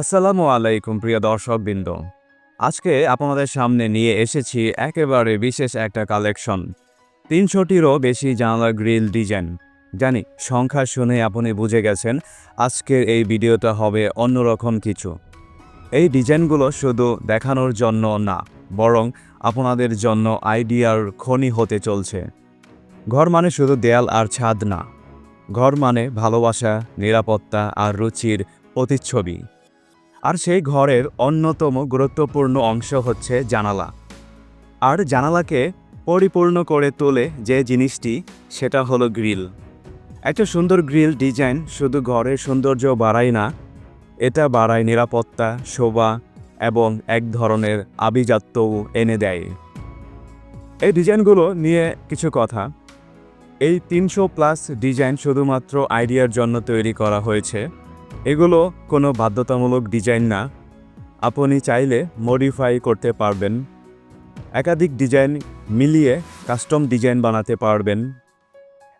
আসসালামু আলাইকুম প্রিয় দর্শকবৃন্দ। আজকে আপনাদের সামনে নিয়ে এসেছি একেবারে বিশেষ একটা কালেকশন। ৩০০টিরও বেশি জানালা গ্রিল ডিজাইন। জানি সংখ্যা শুনে আপনি বুঝে গেছেন আজকের এই ভিডিওটা হবে অন্যরকম কিছু। এই ডিজাইনগুলো শুধু দেখানোর জন্য না, বরং আপনাদের জন্য আইডিয়ার খনি হতে চলছে। ঘর মানে শুধু দেয়াল আর ছাদ না, ঘর মানে ভালোবাসা, নিরাপত্তা আর রুচির প্রতিচ্ছবি। আর সেই ঘরের অন্যতম গুরুত্বপূর্ণ অংশ হচ্ছে জানালা। আর জানালাকে পরিপূর্ণ করে তোলে যে জিনিসটি, সেটা হলো গ্রিল। একটা সুন্দর গ্রিল ডিজাইন শুধু ঘরের সৌন্দর্য বাড়ায় না, এটা বাড়ায় নিরাপত্তা, শোভা এবং এক ধরনের আভিজাত্যও এনে দেয়। এই ডিজাইনগুলো নিয়ে কিছু কথা। এই ৩০০+ ডিজাইন শুধুমাত্র আইডিয়ার জন্য তৈরি করা হয়েছে। এগুলো কোনো বাধ্যতামূলক ডিজাইন না, আপনি চাইলে মডিফাই করতে পারবেন। একাধিক ডিজাইন মিলিয়ে কাস্টম ডিজাইন বানাতে পারবেন,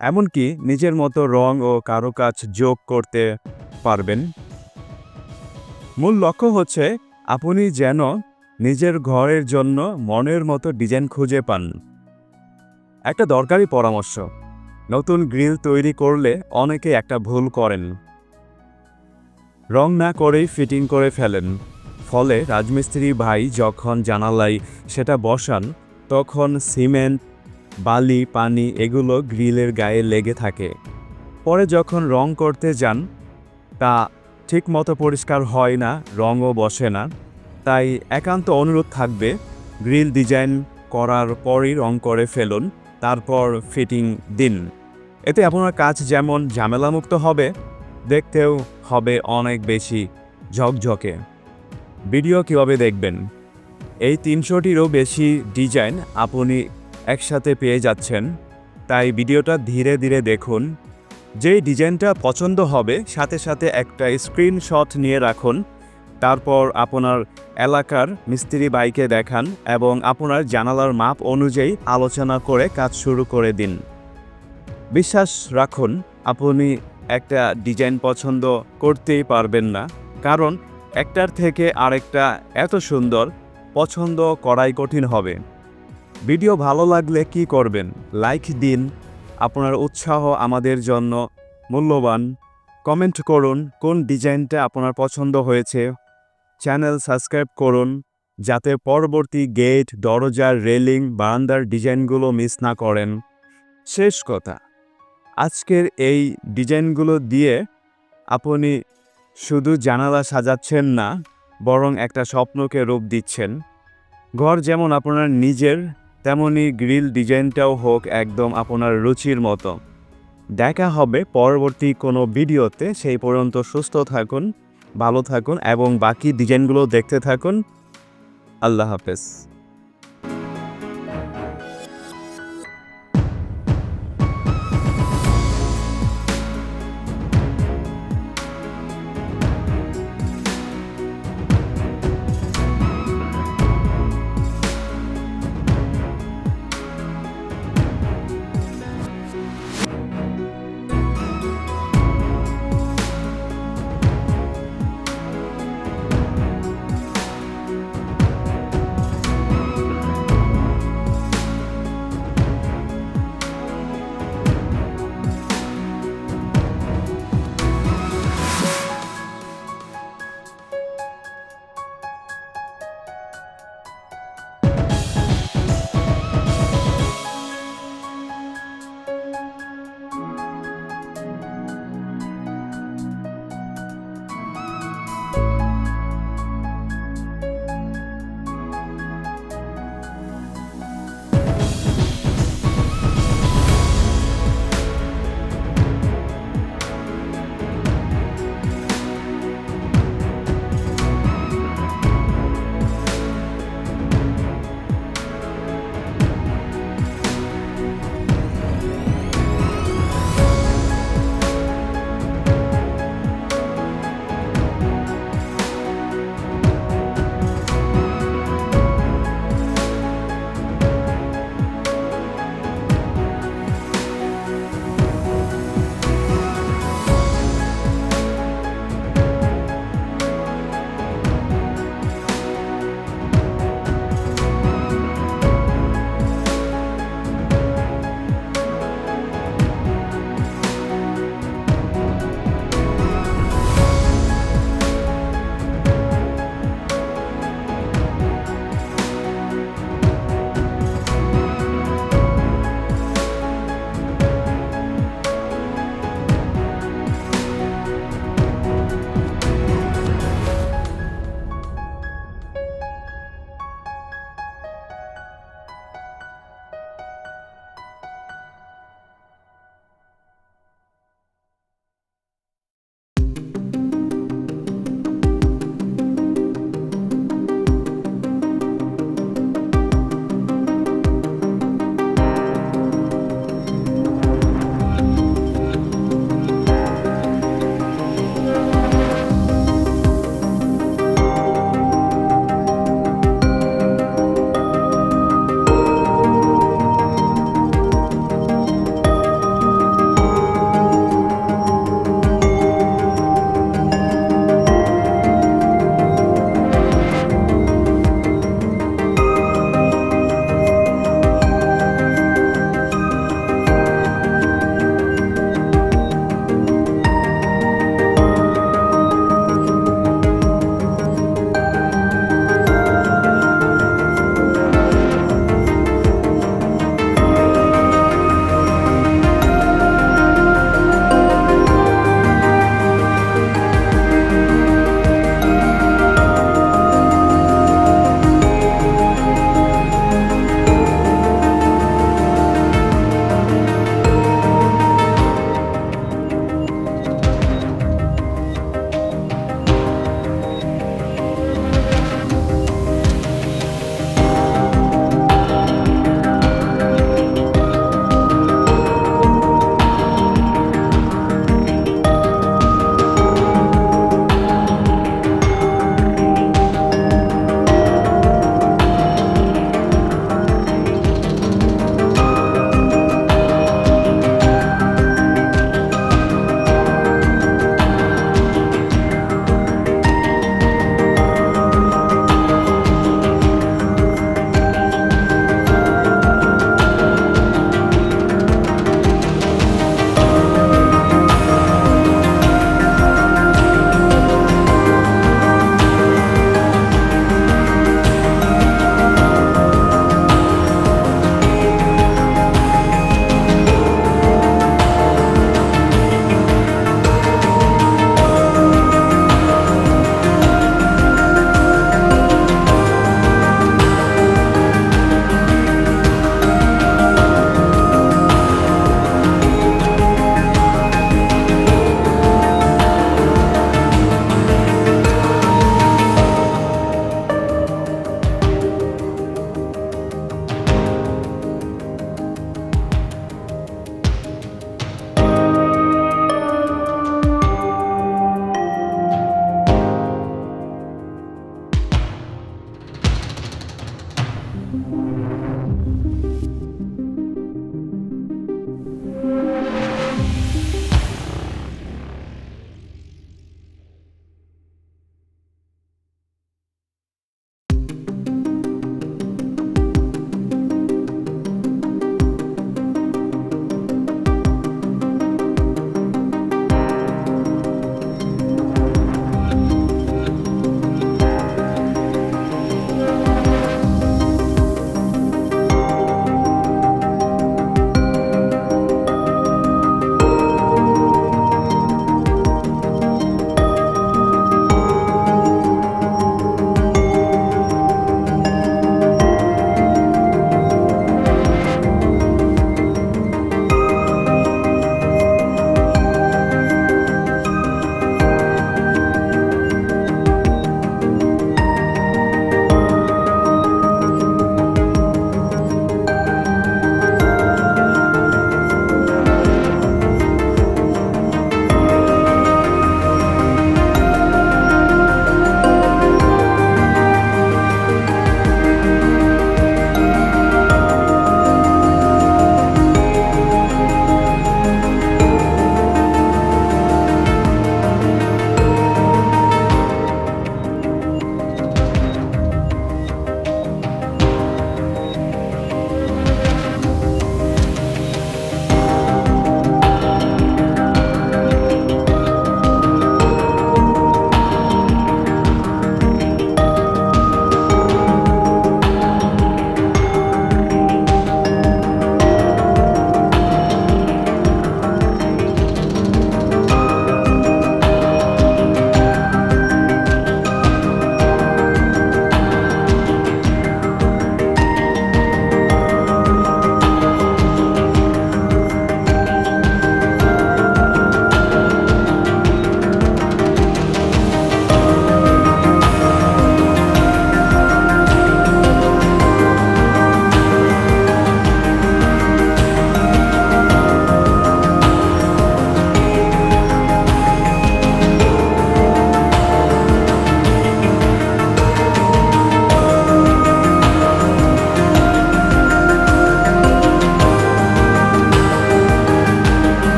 এমনকি নিজের মতো রং ও কারুকাজ যোগ করতে পারবেন। মূল লক্ষ্য হচ্ছে আপনি যেন নিজের ঘরের জন্য মনের মতো ডিজাইন খুঁজে পান। একটা দরকারি পরামর্শ, নতুন গ্রিল তৈরি করলে অনেকে একটা ভুল করেন, রং না করেই ফিটিং করে ফেলেন। ফলে রাজমিস্ত্রি ভাই যখন জানালায় সেটা বসান, তখন সিমেন্ট, বালি, পানি এগুলো গ্রিলের গায়ে লেগে থাকে। পরে যখন রং করতে যান, তা ঠিকমতো পরিষ্কার হয় না, রঙও বসে না। তাই একান্ত অনুরোধ থাকবে, গ্রিল ডিজাইন করার পরই রং করে ফেলুন, তারপর ফিটিং দিন। এতে আপনার কাজ যেমন ঝামেলামুক্ত হবে, দেখতেও হবে অনেক বেশি ঝকঝকে। ভিডিও কীভাবে দেখবেন? এই ৩০০টিরও বেশি ডিজাইন আপনি একসাথে পেয়ে যাচ্ছেন, তাই ভিডিওটা ধীরে ধীরে দেখুন। যেই ডিজাইনটা পছন্দ হবে সাথে সাথে একটা স্ক্রিনশট নিয়ে রাখুন। তারপর আপনার এলাকার মিস্ত্রি ভাইকে দেখান এবং আপনার জানালার মাপ অনুযায়ী আলোচনা করে কাজ শুরু করে দিন। বিশ্বাস রাখুন, আপনি একটা ডিজাইন পছন্দ করতেই পারবেন না, কারণ একটার থেকে আরেকটা এত সুন্দর, পছন্দ করাই কঠিন হবে। ভিডিও ভালো লাগলে কি করবেন? লাইক দিন, আপনার উৎসাহ আমাদের জন্য মূল্যবান। কমেন্ট করুন কোন ডিজাইনটা আপনার পছন্দ হয়েছে। চ্যানেল সাবস্ক্রাইব করুন যাতে পরবর্তী গেট, দরজার রেলিং, বারান্দার ডিজাইনগুলো মিস না করেন। শেষ কথা, আজকের এই ডিজাইনগুলো দিয়ে আপনি শুধু জানালা সাজাচ্ছেন না, বরং একটা স্বপ্নকে রূপ দিচ্ছেন। ঘর যেমন আপনার নিজের, তেমনি গ্রিল ডিজাইনটাও হোক একদম আপনার রুচির মতো। দেখা হবে পরবর্তী কোনো ভিডিওতে। সেই পর্যন্ত সুস্থ থাকুন, ভালো থাকুন এবং বাকি ডিজাইনগুলো দেখতে থাকুন। আল্লাহ হাফেজ।